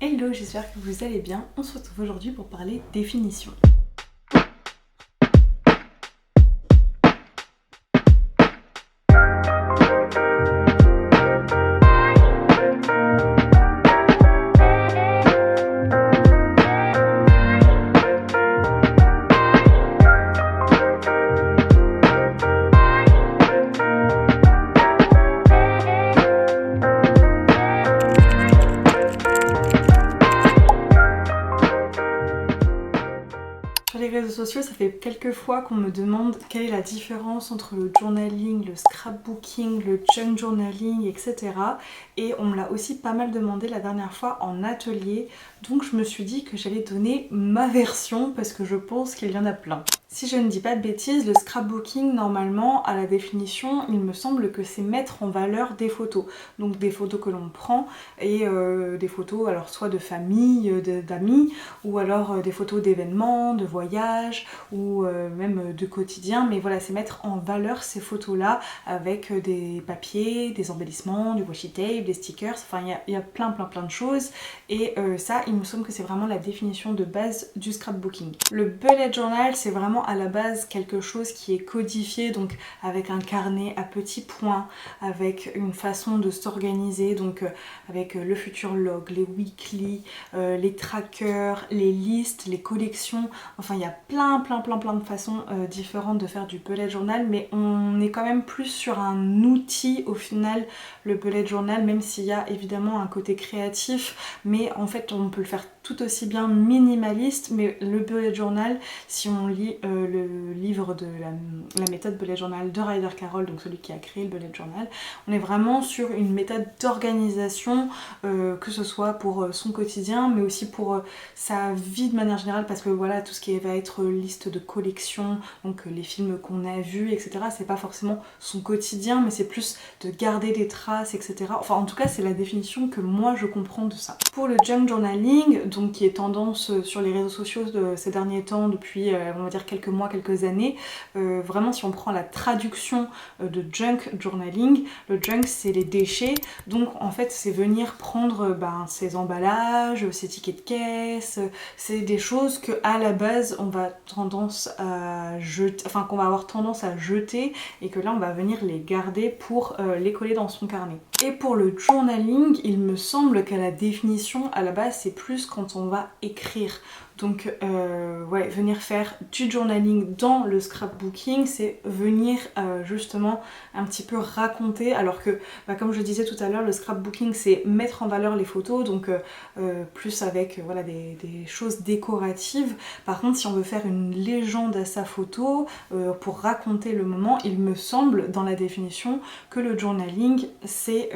Hello, j'espère que vous allez bien. On se retrouve aujourd'hui pour parler définition. Sur les réseaux sociaux, ça fait quelques fois qu'on me demande quelle est la différence entre le journaling, le scrapbooking, le junk journaling, etc. Et on me l'a aussi pas mal demandé la dernière fois en atelier, donc je me suis dit que j'allais donner ma version parce que je pense qu'il y en a plein. Si je ne dis pas de bêtises, le scrapbooking, normalement, à la définition, il me semble que c'est mettre en valeur des photos. Donc des photos que l'on prend et des photos, alors soit de famille, d'amis, ou alors des photos d'événements, de voyages, ou même de quotidien. Mais voilà, c'est mettre en valeur ces photos-là avec des papiers, des embellissements, du washi tape, des stickers, enfin il y a plein de choses. Et ça, il me semble que c'est vraiment la définition de base du scrapbooking. Le bullet journal, c'est vraiment à la base quelque chose qui est codifié, donc avec un carnet à petits points, avec une façon de s'organiser, donc avec le future log, les weekly, les trackers, les listes, les collections, enfin il y a plein de façons différentes de faire du bullet journal, mais on est quand même plus sur un outil au final, le bullet journal, même s'il y a évidemment un côté créatif, mais en fait on peut le faire tout aussi bien minimaliste. Mais le bullet journal, si on lit le livre de la méthode bullet journal de Ryder Carroll, donc celui qui a créé le bullet journal, on est vraiment sur une méthode d'organisation, que ce soit pour son quotidien, mais aussi pour sa vie de manière générale, parce que voilà, tout ce qui va être liste de collection, donc les films qu'on a vus, etc., c'est pas forcément son quotidien, mais c'est plus de garder des traces, etc. Enfin, en tout cas, c'est la définition que moi je comprends de ça. Pour le junk journaling, donc qui est tendance sur les réseaux sociaux de ces derniers temps, depuis on va dire quelques mois, quelques années, vraiment si on prend la traduction de junk journaling, le junk c'est les déchets, donc en fait c'est venir prendre ces emballages, ces tickets de caisse, c'est des choses que à la base on va tendance à jeter, enfin qu'on va avoir tendance à jeter, et que là on va venir les garder pour les coller dans son carnet. Et pour le journaling, il me semble qu'à la définition à la base c'est plus quand on va écrire. Donc ouais, venir faire du journaling dans le scrapbooking, c'est venir justement un petit peu raconter, alors que comme je disais tout à l'heure, le scrapbooking c'est mettre en valeur les photos, donc plus avec voilà, des choses décoratives. Par contre, si on veut faire une légende à sa photo, pour raconter le moment, il me semble dans la définition que le journaling c'est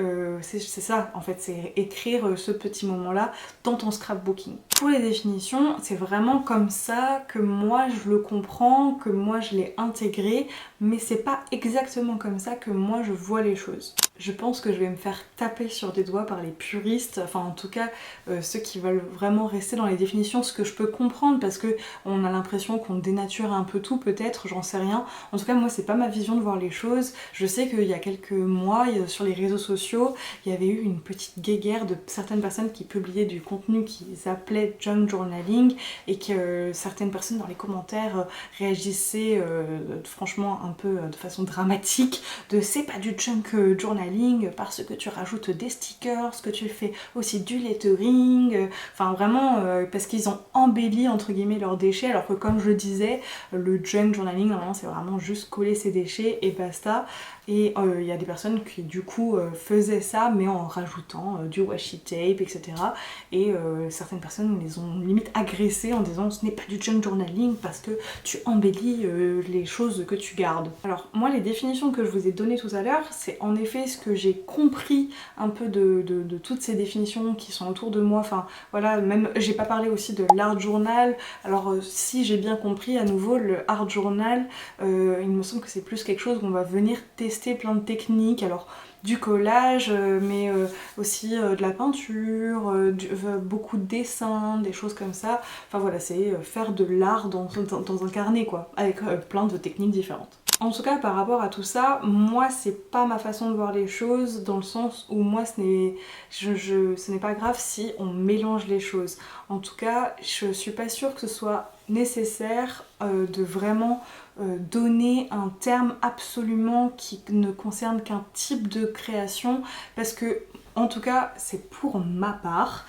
ça en fait, c'est écrire ce petit moment là dans ton scrapbooking. Pour les définitions, c'est vraiment comme ça que moi je le comprends, que moi je l'ai intégré, mais c'est pas exactement comme ça que moi je vois les choses. Je pense que je vais me faire taper sur des doigts par les puristes, enfin en tout cas ceux qui veulent vraiment rester dans les définitions, ce que je peux comprendre, parce que on a l'impression qu'on dénature un peu tout, peut-être, j'en sais rien. En tout cas moi c'est pas ma vision de voir les choses. Je sais qu'il y a quelques mois sur les réseaux sociaux, il y avait eu une petite guéguerre de certaines personnes qui publiaient du contenu qu'ils appelaient junk journaling, et que certaines personnes dans les commentaires réagissaient franchement un peu de façon dramatique, de c'est pas du junk journaling parce que tu rajoutes des stickers, que tu fais aussi du lettering, enfin vraiment parce qu'ils ont embelli entre guillemets leurs déchets, alors que comme je disais, le junk journaling normalement c'est vraiment juste coller ses déchets et basta. Et il y a des personnes qui du coup faisaient ça, mais en rajoutant du washi tape, etc. Et certaines personnes les ont limite agressées en disant ce n'est pas du junk journaling parce que tu embellis les choses que tu gardes. Alors moi les définitions que je vous ai données tout à l'heure, c'est en effet ce que j'ai compris un peu de toutes ces définitions qui sont autour de moi. Enfin voilà, même j'ai pas parlé aussi de l'art journal. Alors si j'ai bien compris, à nouveau le art journal, il me semble que c'est plus quelque chose où on va venir tester plein de techniques, alors du collage, mais aussi de la peinture, beaucoup de dessins, des choses comme ça. Enfin voilà, c'est faire de l'art dans un carnet quoi, avec plein de techniques différentes. En tout cas par rapport à tout ça, moi c'est pas ma façon de voir les choses, dans le sens où moi ce n'est pas grave si on mélange les choses. En tout cas je suis pas sûre que ce soit nécessaire de vraiment donner un terme absolument qui ne concerne qu'un type de création, parce que en tout cas c'est pour ma part.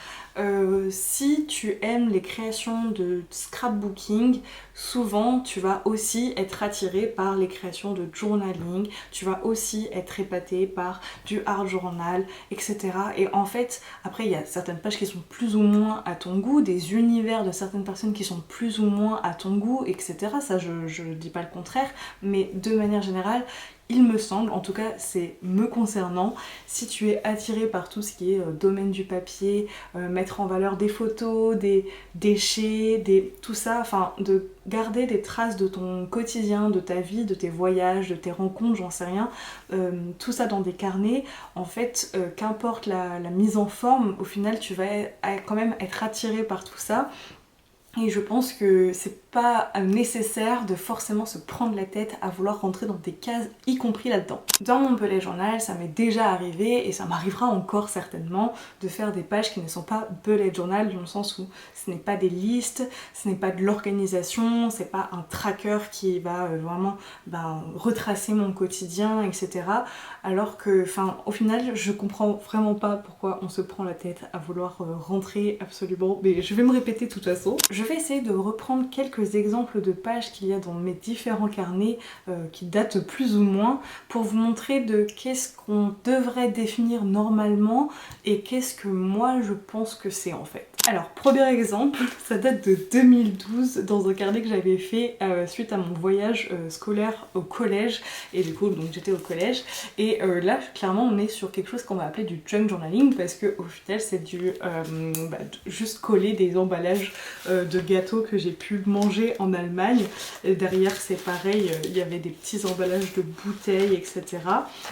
Si tu aimes les créations de scrapbooking, souvent tu vas aussi être attiré par les créations de journaling, tu vas aussi être épaté par du art journal, etc. Et en fait, après il y a certaines pages qui sont plus ou moins à ton goût, des univers de certaines personnes qui sont plus ou moins à ton goût, etc. Ça je dis pas le contraire, mais de manière générale, il me semble, en tout cas c'est me concernant, si tu es attiré par tout ce qui est domaine du papier, mettre en valeur des photos, des déchets, tout ça, enfin de garder des traces de ton quotidien, de ta vie, de tes voyages, de tes rencontres, j'en sais rien, tout ça dans des carnets, en fait, qu'importe la mise en forme, au final tu vas quand même être attiré par tout ça. Et je pense que c'est pas nécessaire de forcément se prendre la tête à vouloir rentrer dans des cases, y compris là-dedans. Dans mon bullet journal, ça m'est déjà arrivé, et ça m'arrivera encore certainement, de faire des pages qui ne sont pas bullet journal, dans le sens où ce n'est pas des listes, ce n'est pas de l'organisation, c'est pas un tracker qui va vraiment retracer mon quotidien, etc. Alors que, enfin, au final, je comprends vraiment pas pourquoi on se prend la tête à vouloir rentrer absolument, mais je vais me répéter de toute façon. Je vais essayer de reprendre quelques exemples de pages qu'il y a dans mes différents carnets qui datent plus ou moins, pour vous montrer de qu'est-ce qu'on devrait définir normalement et qu'est-ce que moi je pense que c'est en fait. Alors, premier exemple, ça date de 2012, dans un carnet que j'avais fait suite à mon voyage scolaire au collège, et du coup donc j'étais au collège, et là clairement on est sur quelque chose qu'on va appeler du junk journaling, parce que au final c'est du juste coller des emballages de gâteaux que j'ai pu manger en Allemagne. Et derrière c'est pareil, il y avait des petits emballages de bouteilles, etc.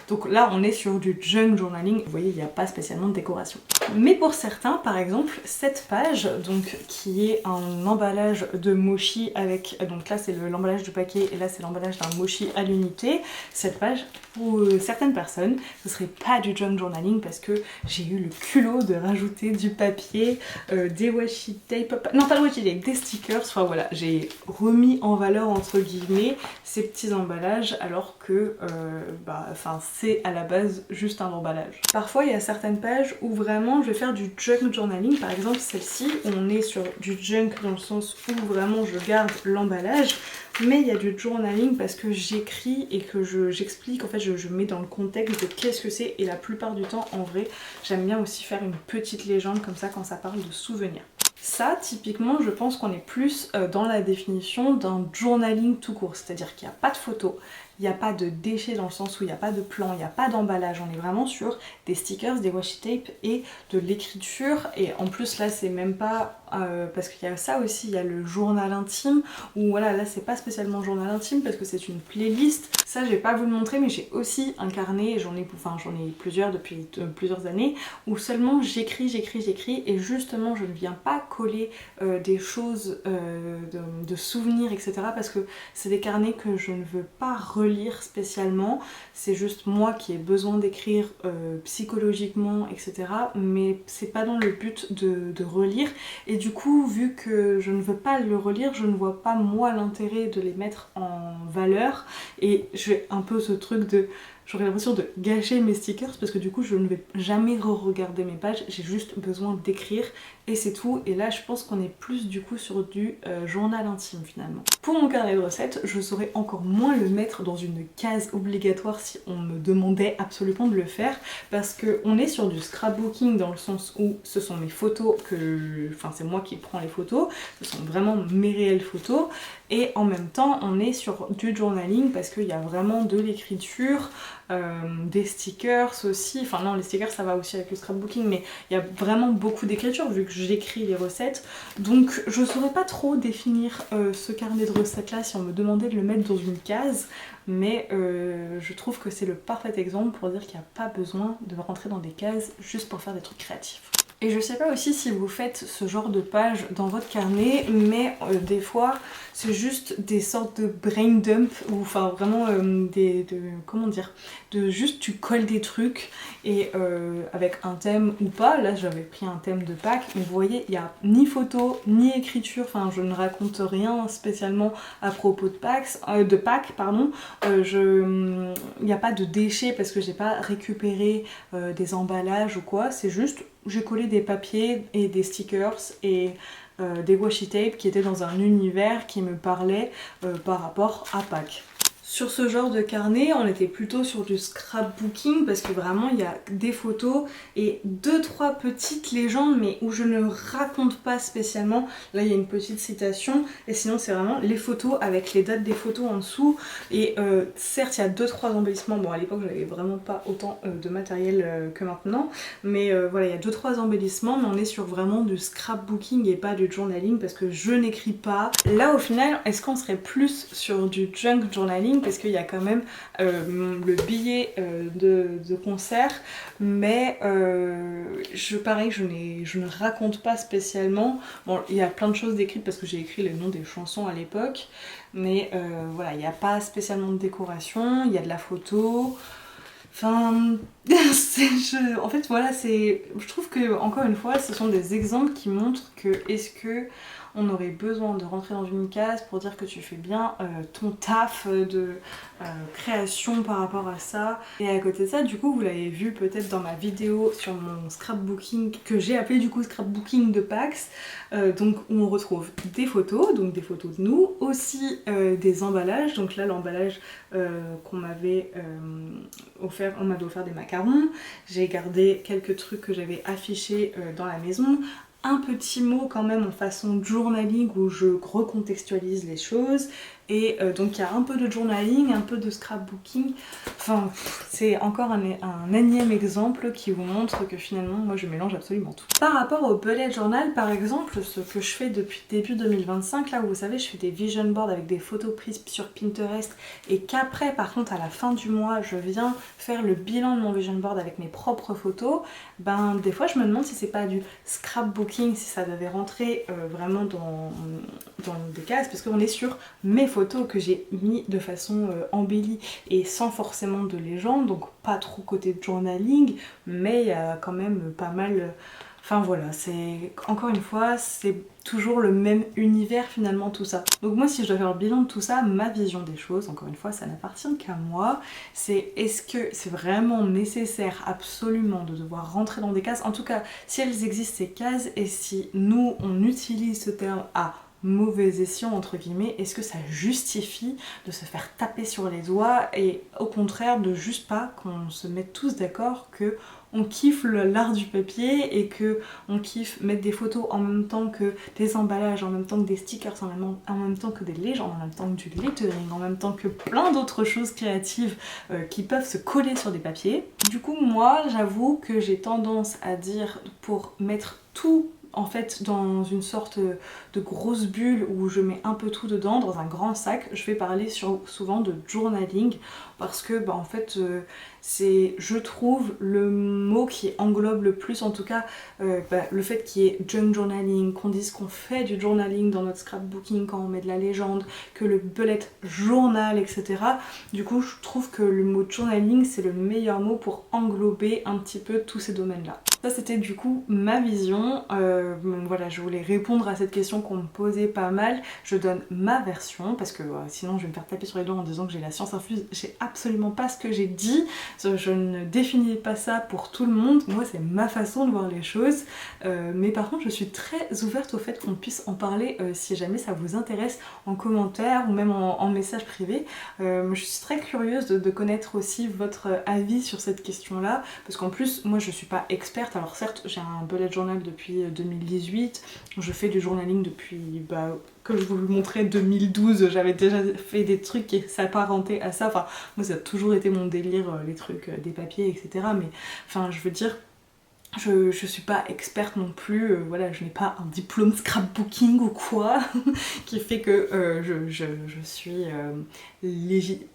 Donc là on est sur du junk journaling, vous voyez il n'y a pas spécialement de décoration. Mais pour certains, par exemple, cette page, donc qui est un emballage de mochi avec, donc là c'est l'emballage du paquet et là c'est l'emballage d'un mochi à l'unité, cette page, pour certaines personnes, ce serait pas du junk journaling, parce que j'ai eu le culot de rajouter du papier, des washi tape, non pas de washi tape, des stickers, enfin voilà, j'ai remis en valeur entre guillemets ces petits emballages, alors que c'est à la base juste un emballage. Parfois il y a certaines pages où vraiment je vais faire du junk journaling, par exemple celle-ci, on est sur du junk dans le sens où vraiment je garde l'emballage, mais il y a du journaling parce que j'écris et que j'explique, en fait je mets dans le contexte de qu'est-ce que c'est, et la plupart du temps en vrai j'aime bien aussi faire une petite légende comme ça quand ça parle de souvenirs. Ça, typiquement, je pense qu'on est plus dans la définition d'un journaling tout court, c'est-à-dire qu'il n'y a pas de photos, il n'y a pas de déchets dans le sens où il n'y a pas de plan, il n'y a pas d'emballage, on est vraiment sur des stickers, des washi tape et de l'écriture. Et en plus là c'est même pas, parce qu'il y a ça aussi, il y a le journal intime, où voilà, là c'est pas spécialement journal intime parce que c'est une playlist. Ça je vais pas vous le montrer, mais j'ai aussi un carnet, j'en ai plusieurs depuis plusieurs années, où seulement j'écris, et justement je ne viens pas coller des choses de souvenirs, etc. parce que c'est des carnets que je ne veux pas relire spécialement, c'est juste moi qui ai besoin d'écrire psychologiquement, etc. mais c'est pas dans le but de relire, et du coup vu que je ne veux pas le relire, je ne vois pas moi l'intérêt de les mettre en valeur, et j'ai un peu ce truc de... J'aurais l'impression de gâcher mes stickers parce que du coup je ne vais jamais re-regarder mes pages, j'ai juste besoin d'écrire et c'est tout. Et là je pense qu'on est plus du coup sur du journal intime finalement. Pour mon carnet de recettes, je saurais encore moins le mettre dans une case obligatoire si on me demandait absolument de le faire, parce qu'on est sur du scrapbooking dans le sens où ce sont mes photos c'est moi qui prends les photos, ce sont vraiment mes réelles photos, et en même temps on est sur du journaling parce qu'il y a vraiment de l'écriture, des stickers aussi, enfin non les stickers ça va aussi avec le scrapbooking, mais il y a vraiment beaucoup d'écriture vu que j'écris les recettes, donc je saurais pas trop définir ce carnet de recettes là si on me demandait de le mettre dans une case, mais je trouve que c'est le parfait exemple pour dire qu'il n'y a pas besoin de rentrer dans des cases juste pour faire des trucs créatifs. Et je sais pas aussi si vous faites ce genre de page dans votre carnet, mais des fois c'est juste des sortes de brain dump, ou enfin vraiment comment dire, de juste tu colles des trucs et avec un thème ou pas. Là j'avais pris un thème de Pâques, mais vous voyez il n'y a ni photo ni écriture, enfin je ne raconte rien spécialement à propos de Pâques, pardon. Il n'y a pas de déchets parce que j'ai pas récupéré des emballages ou quoi, c'est juste j'ai collé des papiers et des stickers et des washi tape qui étaient dans un univers qui me parlait par rapport à Pâques. Sur ce genre de carnet, on était plutôt sur du scrapbooking parce que vraiment il y a des photos et 2-3 petites légendes mais où je ne raconte pas spécialement. Là il y a une petite citation et sinon c'est vraiment les photos avec les dates des photos en dessous. Et certes il y a 2-3 embellissements, bon à l'époque j'avais vraiment pas autant de matériel que maintenant, mais voilà il y a 2-3 embellissements, mais on est sur vraiment du scrapbooking et pas du journaling parce que je n'écris pas. Là au final est-ce qu'on serait plus sur du junk journaling parce qu'il y a quand même le billet de concert, mais pareil, je ne raconte pas spécialement. Bon, il y a plein de choses décrites parce que j'ai écrit les noms des chansons à l'époque, mais voilà, il n'y a pas spécialement de décoration, il y a de la photo. Enfin, en fait voilà, je trouve que encore une fois, ce sont des exemples qui montrent que est-ce que on aurait besoin de rentrer dans une case pour dire que tu fais bien ton taf de création par rapport à ça. Et à côté de ça, du coup, vous l'avez vu peut-être dans ma vidéo sur mon scrapbooking que j'ai appelé du coup scrapbooking de Pax, donc où on retrouve des photos, donc des photos de nous, aussi des emballages. Donc là, l'emballage qu'on m'avait offert, on m'avait offert des macarons. J'ai gardé quelques trucs que j'avais affichés dans la maison. Un petit mot quand même en façon de journaling où je recontextualise les choses. Et donc il y a un peu de journaling, un peu de scrapbooking. Enfin, c'est encore un énième exemple qui vous montre que finalement, moi je mélange absolument tout. Par rapport au bullet journal, par exemple, ce que je fais depuis début 2025, là où vous savez, je fais des vision boards avec des photos prises sur Pinterest et qu'après, par contre, à la fin du mois, je viens faire le bilan de mon vision board avec mes propres photos, ben des fois je me demande si c'est pas du scrapbooking, si ça devait rentrer vraiment dans des cases, parce qu'on est sur mes photos que j'ai mis de façon embellie et sans forcément de légende, donc pas trop côté journaling, mais il y a quand même pas mal. Enfin voilà, c'est encore une fois, c'est toujours le même univers finalement tout ça. Donc moi si je dois faire le bilan de tout ça, ma vision des choses, encore une fois ça n'appartient qu'à moi, c'est est-ce que c'est vraiment nécessaire absolument de devoir rentrer dans des cases, en tout cas si elles existent ces cases et si nous on utilise ce terme à mauvais escient entre guillemets, est-ce que ça justifie de se faire taper sur les doigts et au contraire de juste pas qu'on se mette tous d'accord que on kiffe l'art du papier et que on kiffe mettre des photos en même temps que des emballages, en même temps que des stickers, en même temps que des légendes, en même temps que du lettering, en même temps que plein d'autres choses créatives qui peuvent se coller sur des papiers. Du coup moi j'avoue que j'ai tendance à dire pour mettre tout en fait dans une sorte de grosse bulle où je mets un peu tout dedans, dans un grand sac, je vais parler souvent de journaling parce que bah, en fait c'est je trouve le mot qui englobe le plus, en tout cas le fait qu'il y ait junk journaling, qu'on dise qu'on fait du journaling dans notre scrapbooking quand on met de la légende, que le bullet journal, etc. Du coup je trouve que le mot journaling c'est le meilleur mot pour englober un petit peu tous ces domaines là. Ça c'était du coup ma vision, voilà je voulais répondre à cette question qu'on me posait pas mal, je donne ma version parce que sinon je vais me faire taper sur les doigts en disant que j'ai la science infuse, j'ai absolument pas ce que j'ai dit, je ne définis pas ça pour tout le monde, moi c'est ma façon de voir les choses, mais par contre je suis très ouverte au fait qu'on puisse en parler si jamais ça vous intéresse en commentaire ou même en message privé. Je suis très curieuse de connaître aussi votre avis sur cette question là, parce qu'en plus moi je suis pas experte. Alors certes j'ai un bullet journal depuis 2018, je fais du journaling depuis, comme je vous le montrais, 2012, j'avais déjà fait des trucs qui s'apparentaient à ça, enfin moi ça a toujours été mon délire, les trucs, des papiers, etc. Mais enfin je veux dire, je suis pas experte non plus, voilà, je n'ai pas un diplôme scrapbooking ou quoi qui fait que je suis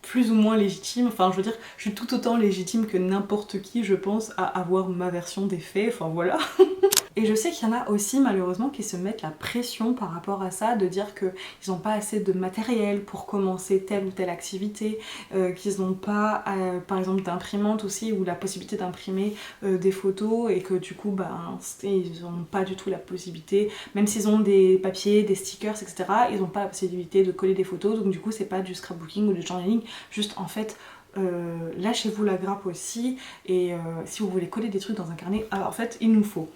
plus ou moins légitime, enfin je veux dire, je suis tout autant légitime que n'importe qui je pense à avoir ma version des faits, enfin voilà. Et je sais qu'il y en a aussi malheureusement qui se mettent la pression par rapport à ça, de dire qu'ils n'ont pas assez de matériel pour commencer telle ou telle activité, qu'ils n'ont pas par exemple d'imprimante aussi, ou la possibilité d'imprimer des photos, et que du coup ils n'ont pas du tout la possibilité, même s'ils ont des papiers, des stickers, etc., ils n'ont pas la possibilité de coller des photos, donc du coup c'est pas du scrapbooking ou du journaling, juste en fait lâchez-vous la grappe aussi, et si vous voulez coller des trucs dans un carnet, alors en fait il nous faut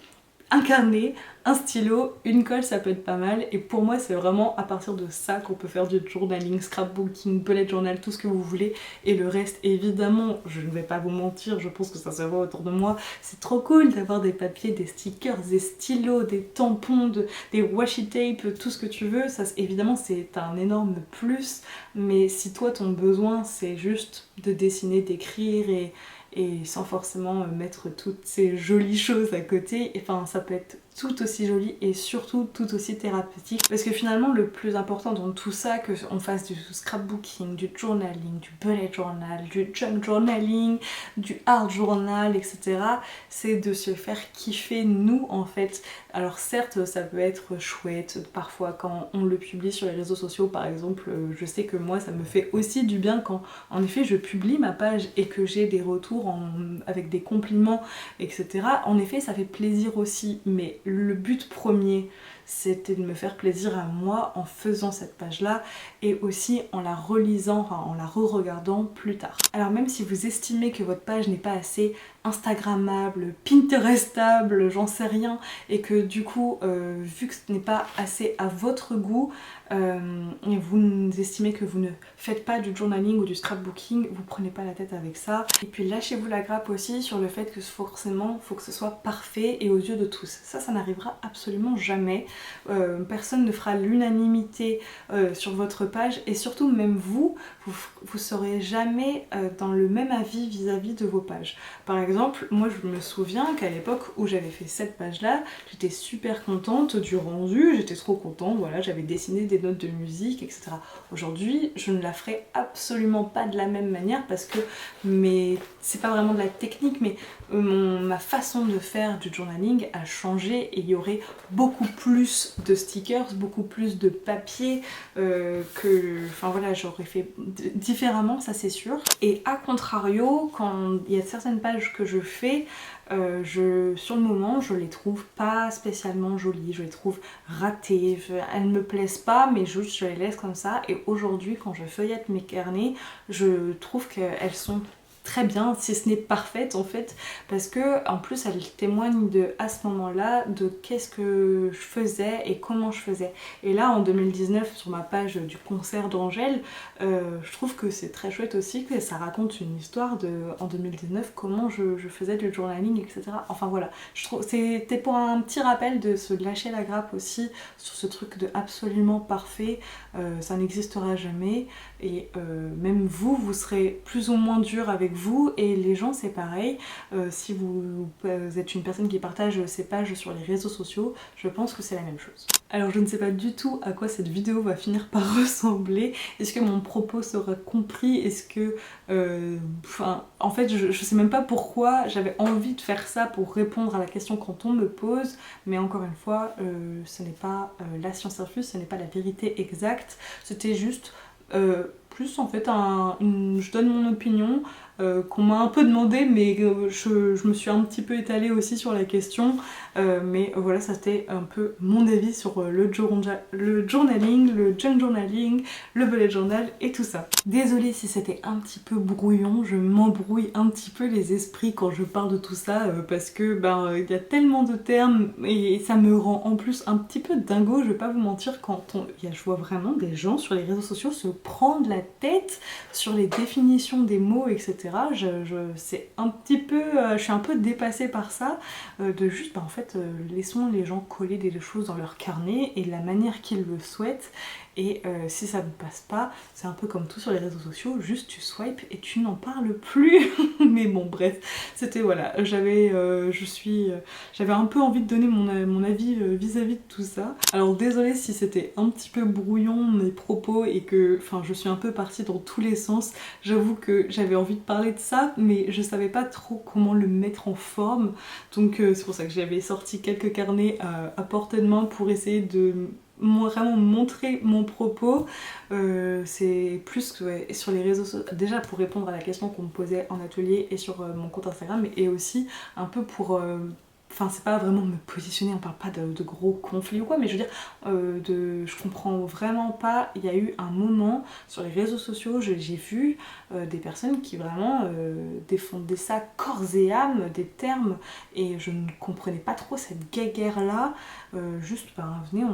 un carnet, un stylo, une colle, ça peut être pas mal, et pour moi c'est vraiment à partir de ça qu'on peut faire du journaling, scrapbooking, bullet journal, tout ce que vous voulez, et le reste évidemment, je ne vais pas vous mentir, je pense que ça se voit autour de moi, c'est trop cool d'avoir des papiers, des stickers, des stylos, des tampons, des washi tape, tout ce que tu veux, ça évidemment c'est un énorme plus, mais si toi ton besoin c'est juste de dessiner, d'écrire et sans forcément mettre toutes ces jolies choses à côté, enfin ça peut être tout aussi joli et surtout tout aussi thérapeutique, parce que finalement le plus important dans tout ça, que on fasse du scrapbooking, du journaling, du bullet journal, du junk journaling, du art journal, etc., c'est de se faire kiffer nous en fait. Alors certes ça peut être chouette parfois quand on le publie sur les réseaux sociaux, par exemple je sais que moi ça me fait aussi du bien quand en effet je publie ma page et que j'ai des retours avec des compliments, etc. En effet ça fait plaisir aussi, mais le but premier c'était de me faire plaisir à moi en faisant cette page là, et aussi en la relisant, enfin en la re-regardant plus tard. Alors même si vous estimez que votre page n'est pas assez instagrammable, pinterestable, j'en sais rien, et que du coup vu que ce n'est pas assez à votre goût, et vous estimez que vous ne faites pas du journaling ou du scrapbooking, vous prenez pas la tête avec ça. Et puis lâchez-vous la grappe aussi sur le fait que forcément faut que ce soit parfait et aux yeux de tous. Ça n'arrivera absolument jamais. Personne ne fera l'unanimité sur votre page, et surtout même vous serez jamais dans le même avis vis-à-vis de vos pages. Par exemple, moi je me souviens qu'à l'époque où j'avais fait cette page là, j'étais super contente du rendu, j'étais trop contente, voilà, j'avais dessiné des notes de musique, etc. Aujourd'hui, je ne la ferai absolument pas de la même manière, parce que c'est pas vraiment de la technique, mais ma façon de faire du journaling a changé, et il y aurait beaucoup plus de stickers, beaucoup plus de papier, enfin voilà, j'aurais fait différemment, ça c'est sûr. Et à contrario, quand il y a certaines pages que je fais, sur le moment je les trouve pas spécialement jolies, je les trouve ratées, elles me plaisent pas, mais juste je les laisse comme ça. Et aujourd'hui quand je feuillette mes carnets, je trouve qu'elles sont très bien, si ce n'est parfaite en fait, parce que en plus elle témoigne à ce moment-là de qu'est-ce que je faisais et comment je faisais. Et là en 2019 sur ma page du concert d'Angèle, je trouve que c'est très chouette aussi, que ça raconte une histoire en 2019 comment je faisais du journaling, etc. Enfin voilà, je trouve c'était pour un petit rappel de se lâcher la grappe aussi sur ce truc de absolument parfait, ça n'existera jamais, et même vous serez plus ou moins dur avec vous, et les gens c'est pareil. Si vous êtes une personne qui partage ses pages sur les réseaux sociaux, je pense que c'est la même chose. Alors je ne sais pas du tout à quoi cette vidéo va finir par ressembler. Est-ce que mon propos sera compris? Est-ce que... en fait je sais même pas pourquoi j'avais envie de faire ça, pour répondre à la question quand on me pose, mais encore une fois ce n'est pas la science infuse, ce n'est pas la vérité exacte, c'était juste plus en fait je donne mon opinion, qu'on m'a un peu demandé, mais je me suis un petit peu étalée aussi sur la question, mais voilà, ça c'était un peu mon avis sur le journaling, le junk journaling, le bullet journal et tout ça. Désolée si c'était un petit peu brouillon, je m'embrouille un petit peu les esprits quand je parle de tout ça, parce que il y a tellement de termes et ça me rend en plus un petit peu dingo, je vais pas vous mentir, quand je vois vraiment des gens sur les réseaux sociaux se prendre la tête sur les définitions des mots, etc. C'est un petit peu, je suis un peu dépassée par ça, de juste en fait laissons les gens coller des choses dans leur carnet et de la manière qu'ils le souhaitent. Et si ça ne passe pas, c'est un peu comme tout sur les réseaux sociaux, juste tu swipes et tu n'en parles plus. Mais bon bref, c'était voilà, j'avais un peu envie de donner mon avis vis-à-vis de tout ça. Alors désolée si c'était un petit peu brouillon mes propos et que je suis un peu parti dans tous les sens. J'avoue que j'avais envie de parler de ça, mais je savais pas trop comment le mettre en forme. Donc c'est pour ça que j'avais sorti quelques carnets à portée de main pour essayer de vraiment montrer mon propos. C'est plus que ouais, sur les réseaux sociaux, déjà pour répondre à la question qu'on me posait en atelier et sur mon compte Instagram, et aussi un peu pour... Enfin, c'est pas vraiment me positionner, on parle pas de gros conflits ou quoi, mais je veux dire, je comprends vraiment pas. Il y a eu un moment sur les réseaux sociaux, j'ai vu des personnes qui vraiment défendaient ça corps et âme, des termes, et je ne comprenais pas trop cette guéguerre là. Juste, ben, venez,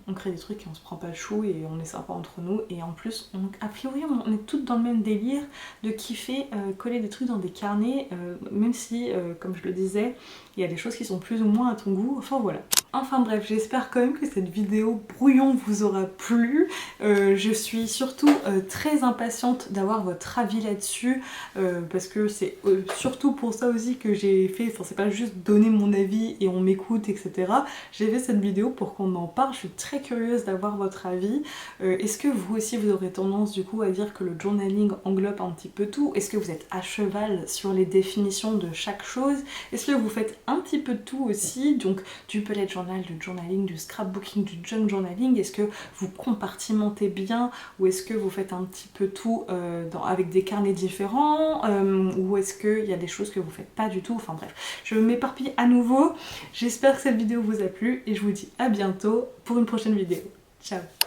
on crée des trucs et on se prend pas le chou et on est sympa entre nous, et en plus, a priori, on est toutes dans le même délire de kiffer coller des trucs dans des carnets, même si, comme je le disais, il y a des choses qui sont plus ou moins à ton goût, enfin voilà. Enfin bref, j'espère quand même que cette vidéo brouillon vous aura plu. Je suis surtout très impatiente d'avoir votre avis là-dessus, parce que c'est surtout pour ça aussi que j'ai fait, enfin c'est pas juste donner mon avis et on m'écoute, etc. J'ai fait cette vidéo pour qu'on en parle, je suis très curieuse d'avoir votre avis. Est-ce que vous aussi vous aurez tendance du coup à dire que le journaling englobe un petit peu tout? Est-ce que vous êtes à cheval sur les définitions de chaque chose? Est-ce que vous faites un petit peu de tout aussi, donc du bullet journal, du journaling, du scrapbooking, du junk journaling? Est-ce que vous compartimentez bien, ou est-ce que vous faites un petit peu tout avec des carnets différents, ou est-ce qu'il y a des choses que vous faites pas du tout? Enfin bref, je m'éparpille à nouveau. J'espère que cette vidéo vous a plu et je vous dis à bientôt pour une prochaine vidéo. Ciao!